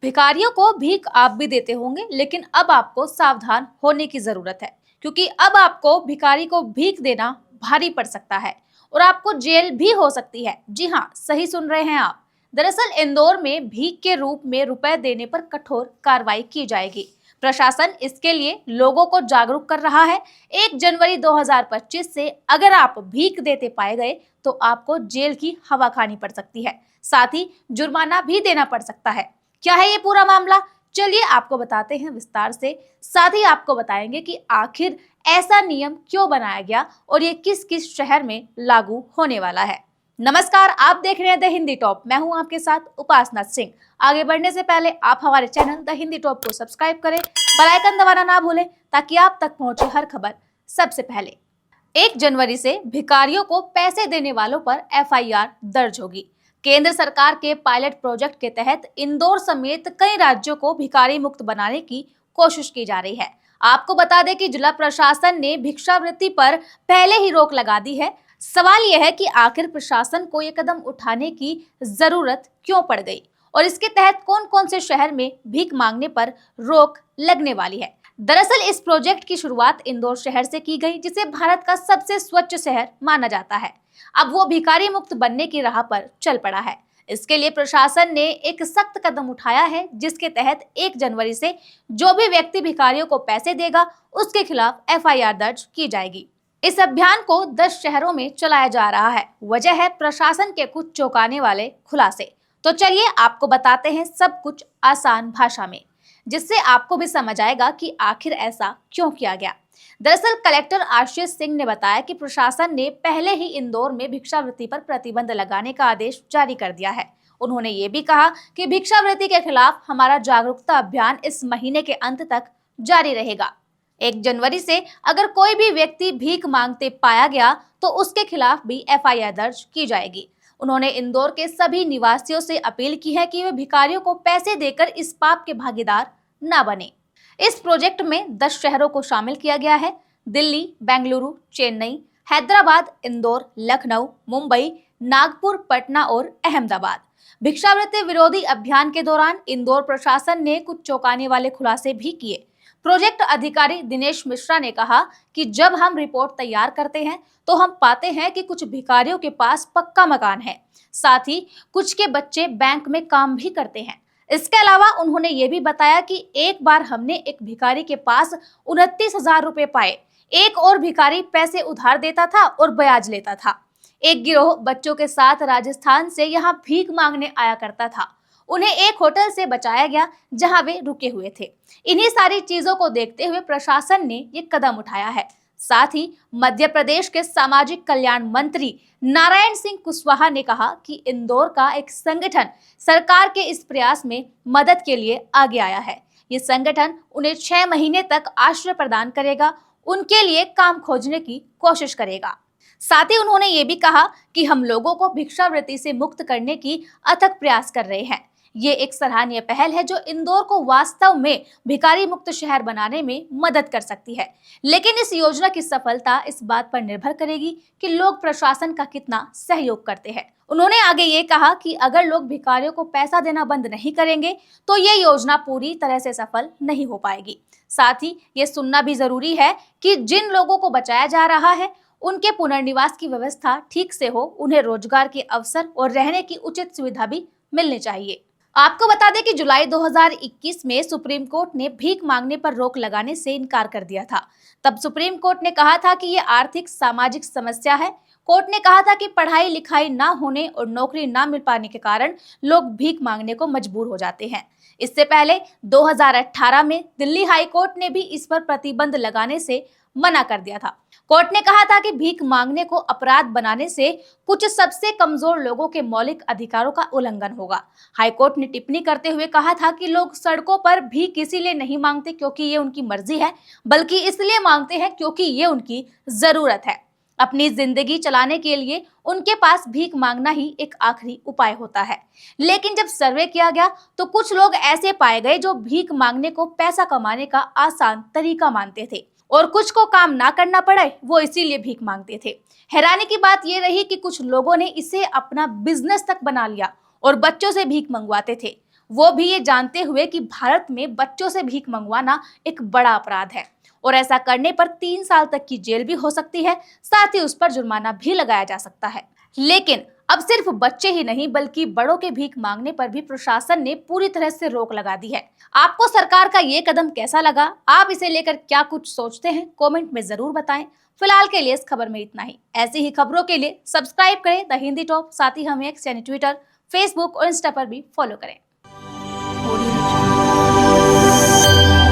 भिखारियों को भीख आप भी देते होंगे, लेकिन अब आपको सावधान होने की जरूरत है, क्योंकि अब आपको भिखारी को भीख देना भारी पड़ सकता है और आपको जेल भी हो सकती है। जी हाँ, सही सुन रहे हैं आप। दरअसल इंदौर में भीख के रूप में रुपए देने पर कठोर कार्रवाई की जाएगी। प्रशासन इसके लिए लोगों को जागरूक कर रहा है। 1 जनवरी 2025 से अगर आप भीख देते पाए गए तो आपको जेल की हवा खानी पड़ सकती है, साथ ही जुर्माना भी देना पड़ सकता है। क्या है ये पूरा मामला? चलिए आपको बताते हैं विस्तार से। साथ ही आपको बताएंगे कि आखिर ऐसा नियम क्यों बनाया गया और ये किस किस शहर में लागू होने वाला है। नमस्कार, आप देख रहे हैं द हिंदी टॉप। मैं हूं आपके साथ उपासना सिंह। आगे बढ़ने से पहले आप हमारे चैनल द हिंदी टॉप को सब्सक्राइब करें, बेल आइकन दबाना ना भूलें ताकि आप तक पहुंचे हर खबर सबसे पहले। 1 जनवरी से भिखारियों को पैसे देने वालों पर एफआईआर दर्ज होगी। केंद्र सरकार के पायलट प्रोजेक्ट के तहत इंदौर समेत कई राज्यों को भिखारी मुक्त बनाने की कोशिश की जा रही है। आपको बता दें कि जिला प्रशासन ने भिक्षावृत्ति पर पहले ही रोक लगा दी है। सवाल यह है कि आखिर प्रशासन को यह कदम उठाने की जरूरत क्यों पड़ गई और इसके तहत कौन कौन से शहर में भीख मांगने पर रोक लगने वाली है। दरअसल इस प्रोजेक्ट की शुरुआत इंदौर शहर से की गई, जिसे भारत का सबसे स्वच्छ शहर माना जाता है। अब वो भिखारी मुक्त बनने की राह पर चल पड़ा है। इसके लिए प्रशासन ने एक सख्त कदम उठाया है, जिसके तहत 1 जनवरी से जो भी व्यक्ति भिखारियों को पैसे देगा उसके खिलाफ एफआईआर दर्ज की जाएगी। इस अभियान को 10 शहरों में चलाया जा रहा है। वजह है प्रशासन के कुछ चौंकाने वाले खुलासे। तो चलिए आपको बताते हैं सब कुछ आसान भाषा में, जिससे आपको भी समझ आएगा कि आखिर ऐसा क्यों किया गया। दरअसल कलेक्टर आशीष सिंह ने बताया कि प्रशासन ने पहले ही इंदौर में भिक्षावृत्ति पर प्रतिबंध लगाने का आदेश जारी कर दिया है। उन्होंने ये भी कहा कि भिक्षावृत्ति के खिलाफ हमारा जागरूकता अभियान इस महीने के अंत तक जारी रहेगा। 1 जनवरी से अगर कोई भी व्यक्ति भीख मांगते पाया गया तो उसके खिलाफ भी एफआईआर दर्ज की जाएगी। उन्होंने इंदौर के सभी निवासियों से अपील की है कि वे भिखारियों को पैसे देकर इस पाप के भागीदार न बने। इस प्रोजेक्ट में 10 शहरों को शामिल किया गया है। दिल्ली, बेंगलुरु, चेन्नई, हैदराबाद, इंदौर, लखनऊ, मुंबई, नागपुर, पटना और अहमदाबाद। भिक्षावृत्ति विरोधी अभियान के दौरान इंदौर प्रशासन ने कुछ चौंकाने वाले खुलासे भी किए। प्रोजेक्ट अधिकारी दिनेश मिश्रा ने कहा कि जब हम रिपोर्ट तैयार करते हैं तो हम पाते हैं कि कुछ भिखारियों के पास पक्का मकान है, साथ ही कुछ के बच्चे बैंक में काम भी करते हैं। इसके अलावा उन्होंने ये भी बताया कि एक बार हमने एक भिखारी के पास 29,000 रुपए पाए। एक और भिखारी पैसे उधार देता था और ब्याज लेता था। एक गिरोह बच्चों के साथ राजस्थान से यहाँ भीख मांगने आया करता था। उन्हें एक होटल से बचाया गया जहां वे रुके हुए थे। इन्हीं सारी चीजों को देखते हुए प्रशासन ने ये कदम उठाया है। साथ ही मध्य प्रदेश के सामाजिक कल्याण मंत्री नारायण सिंह कुशवाहा ने कहा कि इंदौर का एक संगठन सरकार के इस प्रयास में मदद के लिए आगे आया है। ये संगठन उन्हें 6 महीने तक आश्रय प्रदान करेगा, उनके लिए काम खोजने की कोशिश करेगा। साथ ही उन्होंने ये भी कहा कि हम लोगों को भिक्षावृत्ति से मुक्त करने की अथक प्रयास कर रहे हैं। ये एक सराहनीय पहल है जो इंदौर को वास्तव में भिखारी मुक्त शहर बनाने में मदद कर सकती है। लेकिन इस योजना की सफलता इस बात पर निर्भर करेगी कि लोग प्रशासन का कितना सहयोग करते हैं। उन्होंने आगे ये कहा कि अगर लोग भिखारियों को पैसा देना बंद नहीं करेंगे तो ये योजना पूरी तरह से सफल नहीं हो पाएगी। साथ ही ये सुनना भी जरूरी है कि जिन लोगों को बचाया जा रहा है उनके पुनर्निवास की व्यवस्था ठीक से हो, उन्हें रोजगार के अवसर और रहने की उचित सुविधा भी मिलनी चाहिए। आपको बता दें कि जुलाई 2021 में सुप्रीम कोर्ट ने भीख मांगने पर रोक लगाने से इनकार कर दिया था। तब सुप्रीम कोर्ट ने कहा था कि ये आर्थिक सामाजिक समस्या है। कोर्ट ने कहा था कि पढ़ाई लिखाई ना होने और नौकरी ना मिल पाने के कारण लोग भीख मांगने को मजबूर हो जाते हैं। इससे पहले 2018 में दिल्ली हाई कोर्ट ने भी इस पर प्रतिबंध लगाने से मना कर दिया था। कोर्ट ने कहा था कि भीख मांगने को अपराध बनाने से कुछ सबसे कमजोर लोगों के मौलिक अधिकारों का उल्लंघन होगा। हाईकोर्ट ने टिप्पणी करते हुए कहा था कि लोग सड़कों पर भीख इसीलिए नहीं मांगते क्योंकि ये उनकी मर्जी है, बल्कि इसलिए मांगते हैं क्योंकि ये उनकी जरूरत है। अपनी जिंदगी चलाने के लिए उनके पास भीख मांगना ही एक आखिरी उपाय होता है। लेकिन जब सर्वे किया गया तो कुछ लोग ऐसे पाए गए जो भीख मांगने को पैसा कमाने का आसान तरीका मानते थे और कुछ को काम ना करना पड़े वो इसीलिए भीख मांगते थे। हैरानी की बात यह रही कि कुछ लोगों ने इसे अपना बिजनेस तक बना लिया और बच्चों से भीख मंगवाते थे। वो भी ये जानते हुए कि भारत में बच्चों से भीख मंगवाना एक बड़ा अपराध है और ऐसा करने पर 3 साल तक की जेल भी हो सकती है, साथ ही उस पर जुर्माना भी लगाया जा सकता है। लेकिन अब सिर्फ बच्चे ही नहीं बल्कि बड़ों के भीख मांगने पर भी प्रशासन ने पूरी तरह से रोक लगा दी है। आपको सरकार का ये कदम कैसा लगा? आप इसे लेकर क्या कुछ सोचते हैं? कमेंट में जरूर बताएं। फिलहाल के लिए इस खबर में इतना ही। ऐसी ही खबरों के लिए सब्सक्राइब करें द हिंदी टॉप, साथ ही हमें एक्स यानी ट्विटर, फेसबुक और इंस्टा पर भी फॉलो करें।